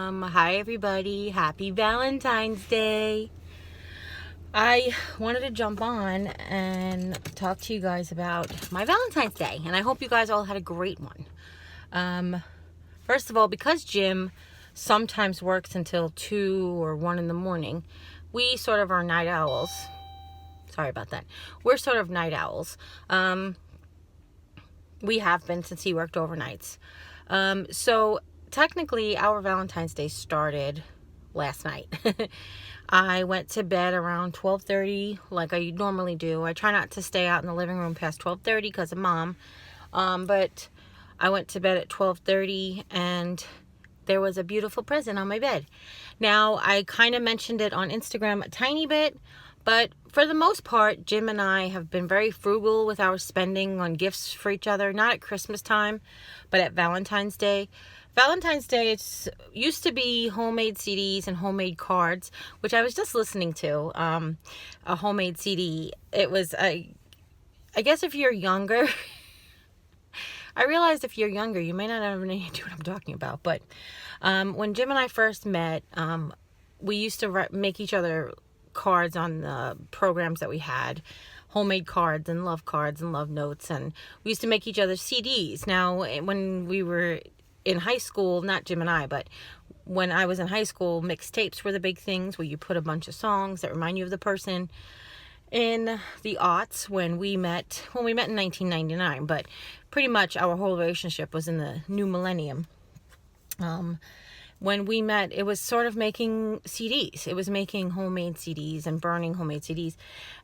Hi everybody. Happy Valentine's Day. I wanted to jump on and talk to you guys about my Valentine's Day, and I hope you guys all had a great one. First of all, because Jim sometimes works until 2 or 1 in the morning, we sort of are night owls. Sorry about that. We're sort of night owls. We have been since he worked overnights. So technically our Valentine's Day started last night. I went to bed around 12:30 like I normally do. I try not to stay out in the living room past 12:30 because of Mom. But I went to bed at 12:30 and there was a beautiful present on my bed. Now, I kind of mentioned it on Instagram a tiny bit, but for the most part, Jim and I have been very frugal with our spending on gifts for each other, not at Christmas time, but at Valentine's Day. Valentine's Day, it's used to be homemade CDs and homemade cards, which I was just listening to, a homemade CD. It was, I guess if you're younger, I realized if you're younger, you may not have any idea what I'm talking about, but when Jim and I first met, we used to make each other cards on the programs that we had, homemade cards and love notes, and we used to make each other CDs. Now, when we were in high school, not Jim and I, but when I was in high school, mixtapes were the big things where you put a bunch of songs that remind you of the person. In the aughts, when we met in 1999, but pretty much our whole relationship was in the new millennium. When we met, it was sort of making CDs. It was making homemade CDs and burning homemade CDs.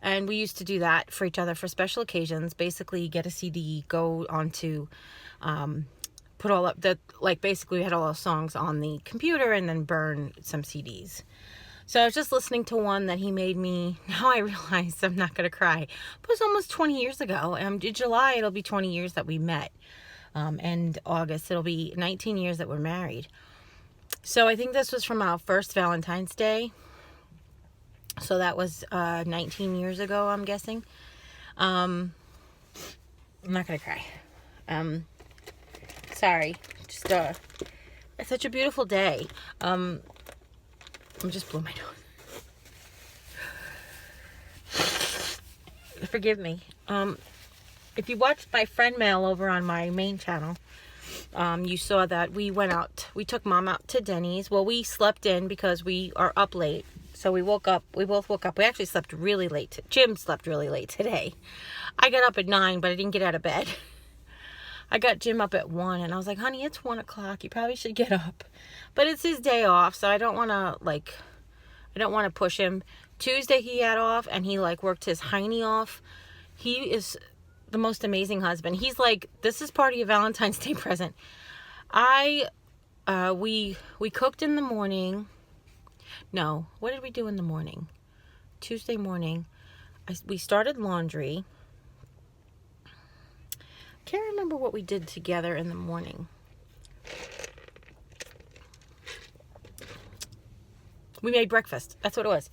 And we used to do that for each other for special occasions. Basically, get a CD, go onto, put all up the, like basically we had all our songs on the computer and then burn some CDs. So I was just listening to one that he made me. Now I realize I'm not going to cry. But it was almost 20 years ago. In July, it'll be 20 years that we met. And August, it'll be 19 years that we're married. So I think this was from our first Valentine's Day. So that was 19 years ago, I'm guessing. I'm not going to cry. Sorry. Just it's such a beautiful day. I'm just blowing my nose. Forgive me. If you watched my friend mail over on my main channel, you saw that we took Mom out to Denny's. Well, we slept in because we are up late. So we both woke up. We actually slept really late. Jim slept really late today. I got up at 9, but I didn't get out of bed. I got Jim up at 1, and I was like, honey, it's 1 o'clock. You probably should get up. But it's his day off, so I don't want to push him. Tuesday he had off, and he worked his hiney off. He is the most amazing husband. He's like, this is part of your Valentine's Day present. We cooked in the morning. No, what did we do in the morning? Tuesday morning, we started laundry. Can't remember what we did together in the morning. We made breakfast. That's what it was.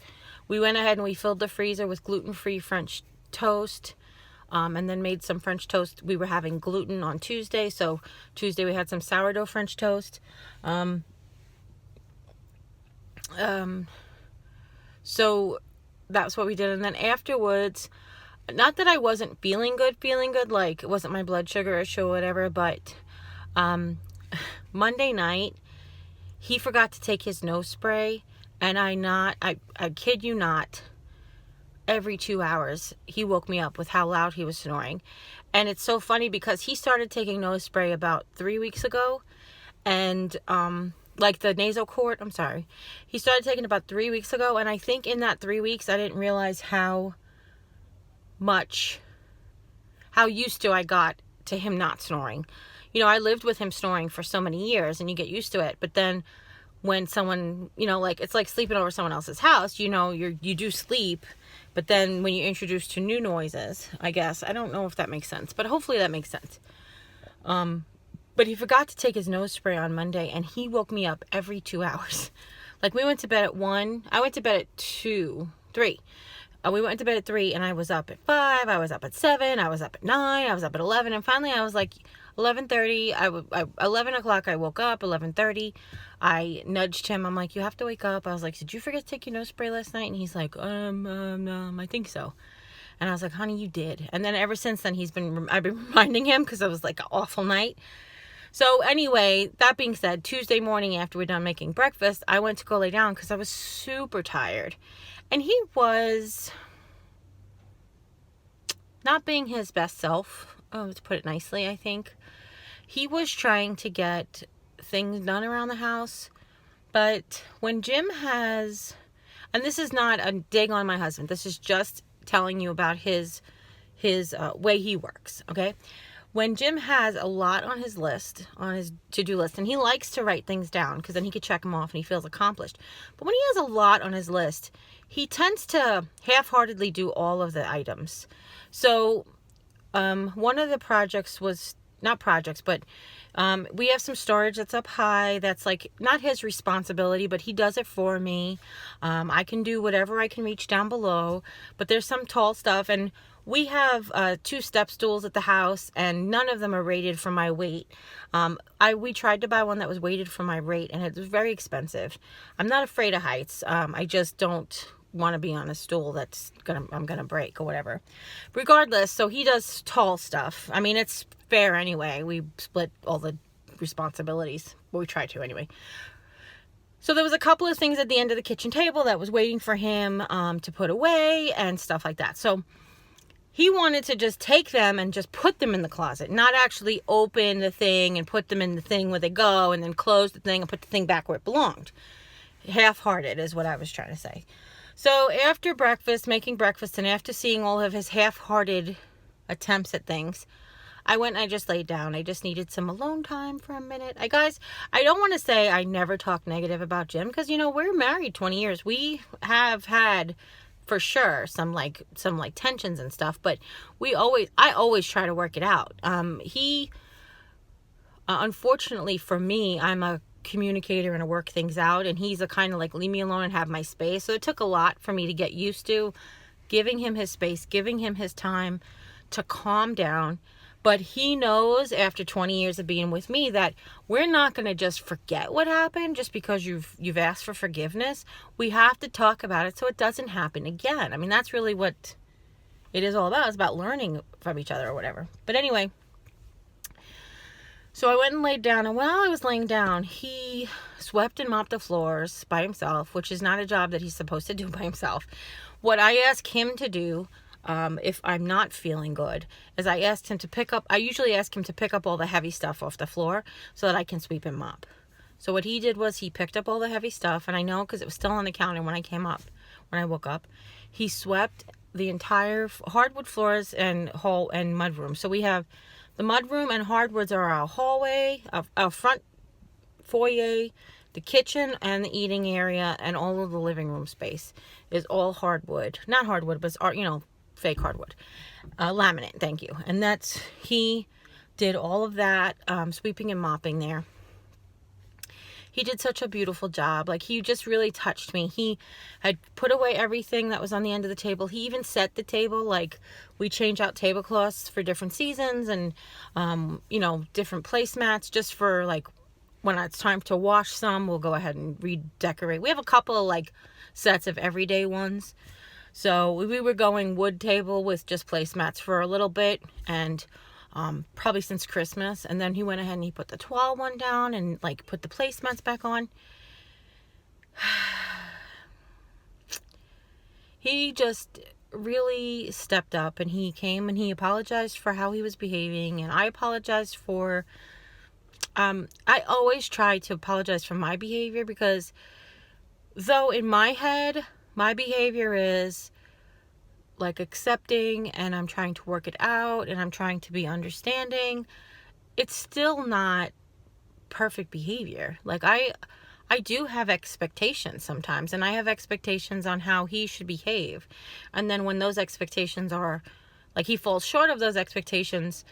We went ahead and we filled the freezer with gluten-free French toast. And then made some French toast. We were having gluten on Tuesday, so Tuesday we had some sourdough French toast. So that's what we did. And then afterwards, not that I wasn't feeling good, like it wasn't my blood sugar issue or whatever, but Monday night, he forgot to take his nose spray, and I kid you not, every 2 hours, he woke me up with how loud he was snoring. And it's so funny because he started taking nose spray about 3 weeks ago. And, the nasal quart, I'm sorry. He started taking about 3 weeks ago. And I think in that 3 weeks, I didn't realize how used to I got to him not snoring. You know, I lived with him snoring for so many years, and you get used to it. But then when someone, it's like sleeping over someone else's house, you do sleep. But then when you're introduced to new noises, I guess, I don't know if that makes sense, but hopefully that makes sense. But he forgot to take his nose spray on Monday, and he woke me up every 2 hours. We went to bed at 1. I went to bed at 3. We went to bed at 3, and I was up at 5. I was up at 7. I was up at 9. I was up at 11. And finally I was like, 11:30, 11 o'clock, I woke up. 11:30, I nudged him. I'm like, you have to wake up. I was like, did you forget to take your nose spray last night? And he's like, I think so. And I was like, honey, you did. And then ever since then, I've been reminding him because it was like an awful night. So anyway, that being said, Tuesday morning after we're done making breakfast, I went to go lay down because I was super tired. And he was not being his best self, to put it nicely, I think. He was trying to get things done around the house. But when Jim has, and this is not a dig on my husband, this is just telling you about his way he works, okay? When Jim has a lot on his list, on his to-do list, and he likes to write things down because then he could check them off and he feels accomplished. But when he has a lot on his list, he tends to half-heartedly do all of the items. So one of the projects was, not projects, but we have some storage that's up high that's like not his responsibility, but he does it for me. I can do whatever I can reach down below, but there's some tall stuff, and we have 2 step stools at the house, and none of them are rated for my weight. We tried to buy one that was weighted for my weight, and it was very expensive. I'm not afraid of heights. I just don't want to be on a stool I'm gonna break or whatever. Regardless, so he does tall stuff. I mean, it's fair anyway. We split all the responsibilities. Well, we try to anyway. So there was a couple of things at the end of the kitchen table that was waiting for him to put away and stuff like that. So he wanted to just take them and just put them in the closet, not actually open the thing and put them in the thing where they go and then close the thing and put the thing back where it belonged. Half-hearted is what I was trying to say. So after breakfast, making breakfast, and after seeing all of his half-hearted attempts at things, I went and I just laid down. I just needed some alone time for a minute. Guys, I don't want to say I never talk negative about Jim because, we're married 20 years. We have had, for sure, some tensions and stuff, but I always try to work it out. Unfortunately for me, I'm a communicator and to work things out, and he's a kind of like leave me alone and have my space. So it took a lot for me to get used to giving him his space, giving him his time to calm down. But he knows after 20 years of being with me that we're not going to just forget what happened just because you've asked for forgiveness. We have to talk about it so it doesn't happen again. I mean, that's really what it is all about. It's about learning from each other or whatever. But anyway, so I went and laid down, and while I was laying down, he swept and mopped the floors by himself, which is not a job that he's supposed to do by himself. What I ask him to do, if I'm not feeling good, is I usually ask him to pick up all the heavy stuff off the floor so that I can sweep and mop. So what he did was he picked up all the heavy stuff, and I know because it was still on the counter when I woke up, he swept the entire hardwood floors and mudroom. So we have the mudroom and hardwoods are our hallway, our front foyer, the kitchen, and the eating area, and all of the living room space is all hardwood. Not hardwood, but it's, fake hardwood. Laminate, thank you. And he did all of that, sweeping and mopping there. He did such a beautiful job. Like, he just really touched me. He had put away everything that was on the end of the table. He even set the table. Like, we change out tablecloths for different seasons and, different placemats just for, like, when it's time to wash some, we'll go ahead and redecorate. We have a couple of, sets of everyday ones. So we were going wood table with just placemats for a little bit, and probably since Christmas. And then he went ahead and he put the toile one down and put the placemats back on. He just really stepped up, and he came and he apologized for how he was behaving, and I apologized for I always try to apologize for my behavior, because though in my head my behavior is accepting, and I'm trying to work it out, and I'm trying to be understanding, it's still not perfect behavior. I do have expectations sometimes, and I have expectations on how he should behave. And then when those expectations are, he falls short of those expectations,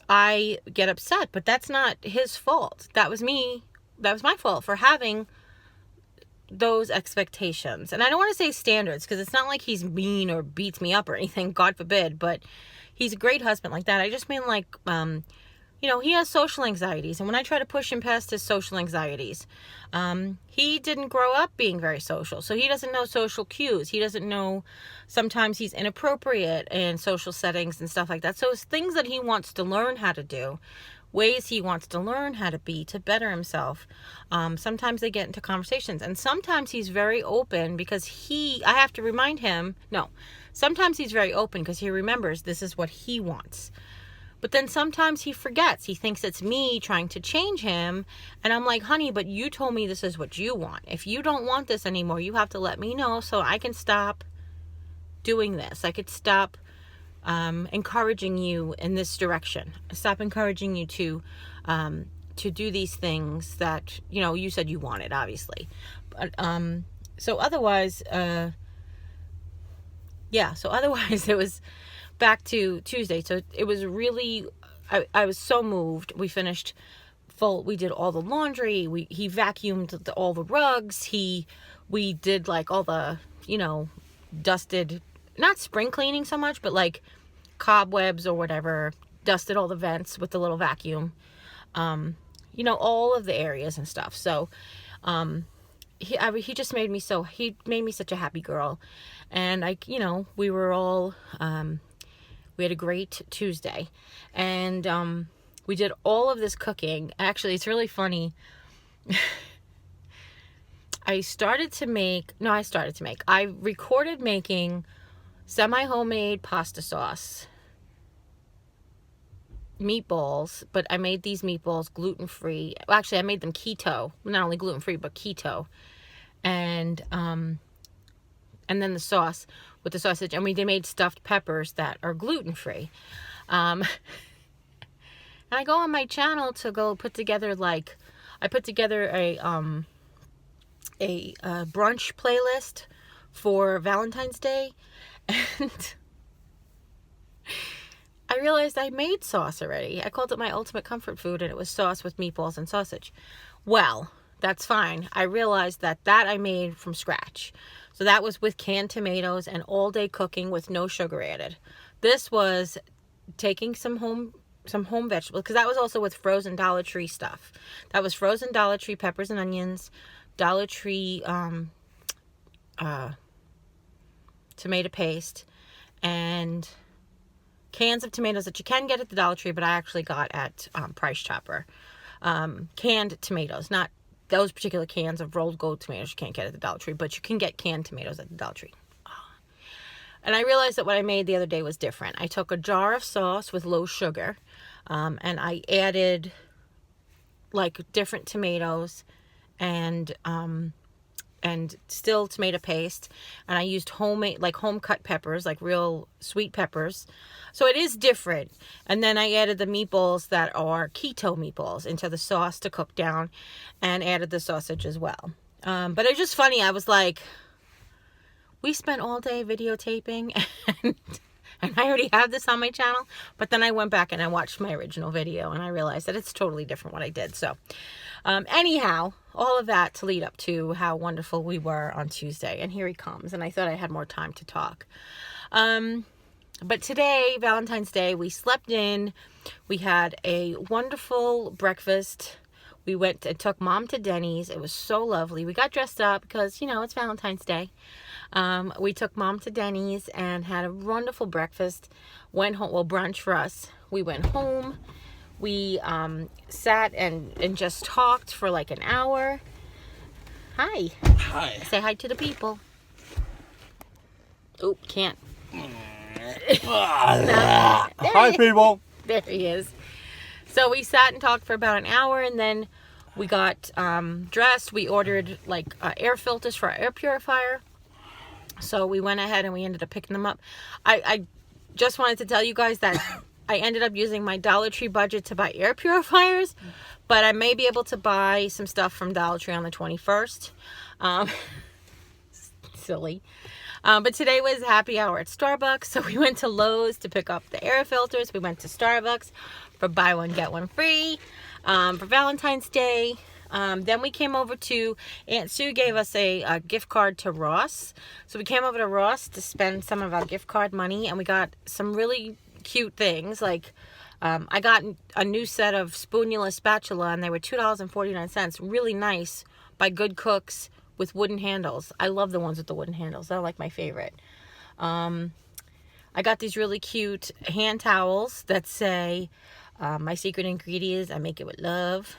I get upset. But that's not his fault. That was me. That was my fault for having those expectations. And I don't want to say standards, because it's not like he's mean or beats me up or anything, God forbid, but he's a great husband like that. I just mean you know, he has social anxieties. And when I try to push him past his social anxieties, he didn't grow up being very social. So he doesn't know social cues. He doesn't know, sometimes he's inappropriate in social settings and stuff like that. So it's things that he wants to learn how to do, ways he wants to learn how to be, to better himself. Sometimes they get into conversations, and sometimes he's very open because I have to remind him, no, sometimes he's very open because he remembers this is what he wants. But then sometimes he forgets. He thinks it's me trying to change him. And I'm like, honey, but you told me this is what you want. If you don't want this anymore, you have to let me know so I can stop doing this. I could stop encouraging you in this direction. Stop encouraging you to do these things that, you know, you said you wanted, obviously. But so otherwise it was back to Tuesday. So it was really, I was so moved. We finished we did all the laundry. He vacuumed all the rugs. We did like all the, you know, dusted, not spring cleaning so much, but like cobwebs or whatever, dusted all the vents with the little vacuum, you know, all of the areas and stuff. So, he just made me such a happy girl. And you know, we were all, we had a great Tuesday, and we did all of this cooking. Actually, it's really funny. I recorded making semi-homemade pasta sauce, meatballs, but I made these meatballs gluten-free. Well, actually, I made them keto, not only gluten-free, but keto. And then the sauce with the sausage, and we made stuffed peppers that are gluten-free. And I go on my channel to go put together, I put together a brunch playlist for Valentine's Day, and I realized I made sauce already. I called it my ultimate comfort food, and it was sauce with meatballs and sausage. Well, that's fine. I realized that I made from scratch. So that was with canned tomatoes and all day cooking with no sugar added. This was taking some home vegetables, because that was also with frozen Dollar Tree stuff. That was frozen Dollar Tree peppers and onions, Dollar Tree tomato paste, and cans of tomatoes that you can get at the Dollar Tree, but I actually got at Price Chopper. Canned tomatoes, not those particular cans of rolled gold tomatoes you can't get at the Dollar Tree, but you can get canned tomatoes at the Dollar Tree. And I realized that what I made the other day was different. I took a jar of sauce with low sugar, and I added like different tomatoes and still tomato paste, and I used homemade, like home cut peppers, like real sweet peppers. So it is different. And then I added the meatballs that are keto meatballs into the sauce to cook down, and added the sausage as well. But it's just funny. I was like, we spent all day videotaping, and I already have this on my channel. But then I went back and I watched my original video, and I realized that it's totally different what I did. So anyhow, all of that to lead up to how wonderful we were on Tuesday. And here he comes. And I thought I had more time to talk. But today, Valentine's Day, we slept in. We had a wonderful breakfast. We went and took Mom to Denny's. It was so lovely. We got dressed up because, you know, it's Valentine's Day. We took Mom to Denny's and had a wonderful breakfast. Went home, well, brunch for us. We went home. We sat and just talked for like an hour. Hi. Hi. Say hi to the people. Oop, can't. Hi, people. There he is. So we sat and talked for about an hour, and then we got dressed. We ordered like air filters for our air purifier. So we went ahead and we ended up picking them up. I just wanted to tell you guys that I ended up using my Dollar Tree budget to buy air purifiers, but I may be able to buy some stuff from Dollar Tree on the 21st. Silly. But today was happy hour at Starbucks, so we went to Lowe's to pick up the air filters. We went to Starbucks for buy one, get one free for Valentine's Day. Then we came over to, Aunt Sue gave us a gift card to Ross. So we came over to Ross to spend some of our gift card money, and we got some really cute things like I got a new set of spoonuless spatula, and they were $2.49. Really nice, by Good Cooks, with wooden handles. I love the ones with the wooden handles. They're like my favorite. I got these really cute hand towels that say, my secret ingredient is I make it with love.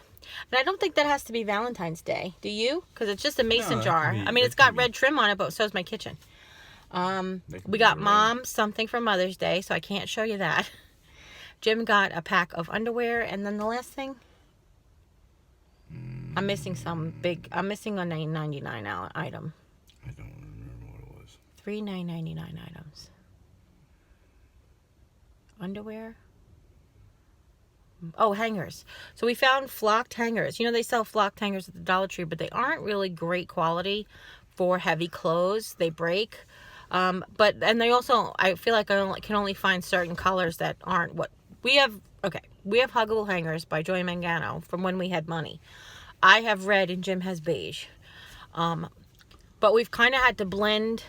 And I don't think that has to be Valentine's Day. Do you? Because it's just a mason jar. I mean, it's got red trim on it, but so is my kitchen. We got Mom something for Mother's Day, so I can't show you that. Jim got a pack of underwear, and then the last thing, I'm missing I'm missing a $9.99 item. I don't remember what it was. 3 $9.99 items. Underwear. Oh, hangers. So we found flocked hangers. You know, they sell flocked hangers at the Dollar Tree, but they aren't really great quality for heavy clothes. They break. And they also, I feel like I can only find certain colors that aren't what we have. Okay, we have Huggable Hangers by Joy Mangano from when we had money. I have red and Jim has beige. But we've kind of had to blend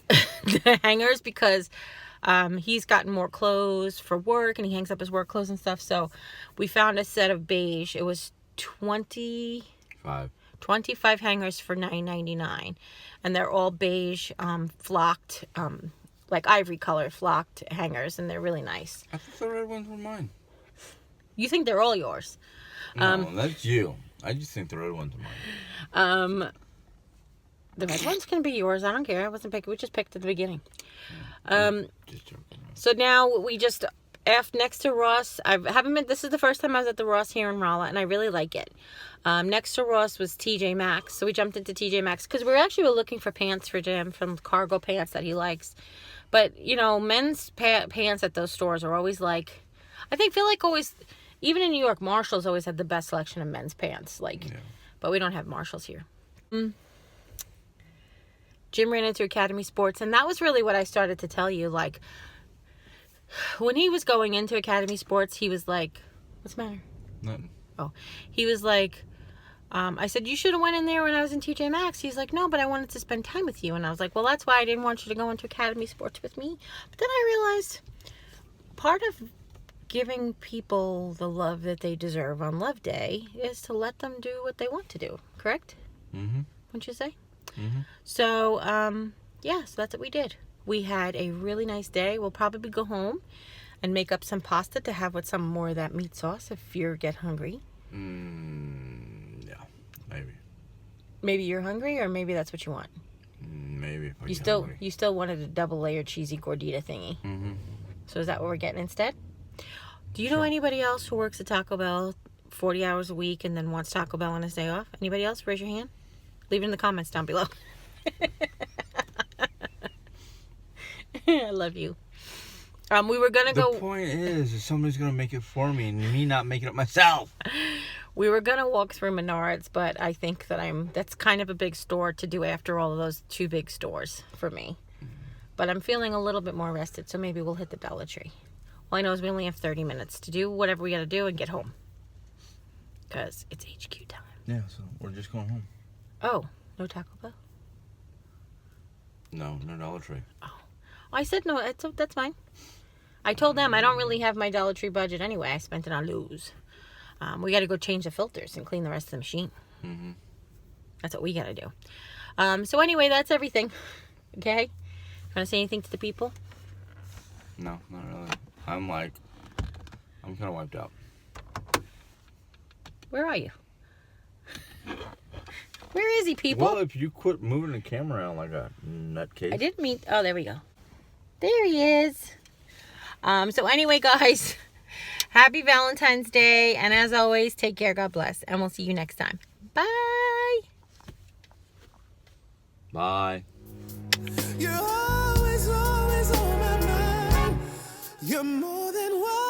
the hangers because he's gotten more clothes for work and he hangs up his work clothes and stuff. So we found a set of beige. It was 25 hangers for $9.99, and they're all beige, flocked, like ivory color flocked hangers, and they're really nice. I thought the red ones were mine. You think they're all yours? No, that's you. I just think the red ones are mine. The red ones can be yours. I don't care. I wasn't picking. We just picked at the beginning. Just joking. So now we just next to Ross. I haven't been. This is the first time I was at the Ross here in Rolla, and I really like it. Next to Ross was TJ Maxx, so we jumped into TJ Maxx because we were looking for pants for Jim, from cargo pants that he likes. But you know, men's pants at those stores are always like, feel like always, even in New York, Marshalls always had the best selection of men's pants. But we don't have Marshalls here. Jim ran into Academy Sports, and that was really what I started to tell you. Like, when he was going into Academy Sports, he was like, "What's the matter?" Nothing. Oh, he was like, I said, "You should have went in there when I was in TJ Maxx." He's like, "No, but I wanted to spend time with you." And I was like, "Well, that's why I didn't want you to go into Academy Sports with me." But then I realized part of giving people the love that they deserve on Love Day is to let them do what they want to do. Correct? Mm-hmm. Wouldn't you say? Mm-hmm. So, so that's what we did. We had a really nice day. We'll probably go home and make up some pasta to have with some more of that meat sauce if you get hungry. Yeah, maybe. Maybe you're hungry, or maybe that's what you want. Maybe. If I You get still hungry. you still wanted a double layered cheesy gordita thingy. Mm-hmm. So is that what we're getting instead? Do you know Sure. anybody else who works at Taco Bell 40 hours a week and then wants Taco Bell on his day off? Anybody else? Raise your hand. Leave it in the comments down below. I love you. We were gonna The go. point is somebody's gonna make it for me, and me not making it myself. We were gonna walk through Menards, but I think that that's kind of a big store to do after all of those two big stores for me. But I'm feeling a little bit more rested, so maybe we'll hit the Dollar Tree. All I know is we only have 30 minutes to do whatever we gotta do and get home, because it's HQ time. Yeah, so we're just going home. Oh, no Taco Bell? No Dollar Tree. Oh, I said no. That's fine. I told them I don't really have my Dollar Tree budget anyway. I spent it on Lowe's. We got to go change the filters and clean the rest of the machine. Mm-hmm. That's what we got to do. So anyway, that's everything. Okay? Want to say anything to the people? No, not really. I'm kind of wiped out. Where are you? Where is he, people? Well, if you quit moving the camera around like a nutcase. I didn't mean... Oh, there we go. There he is. So anyway, guys, happy Valentine's Day. And as always, take care. God bless. And we'll see you next time. Bye. Bye. You're always, always on my mind. You're more than what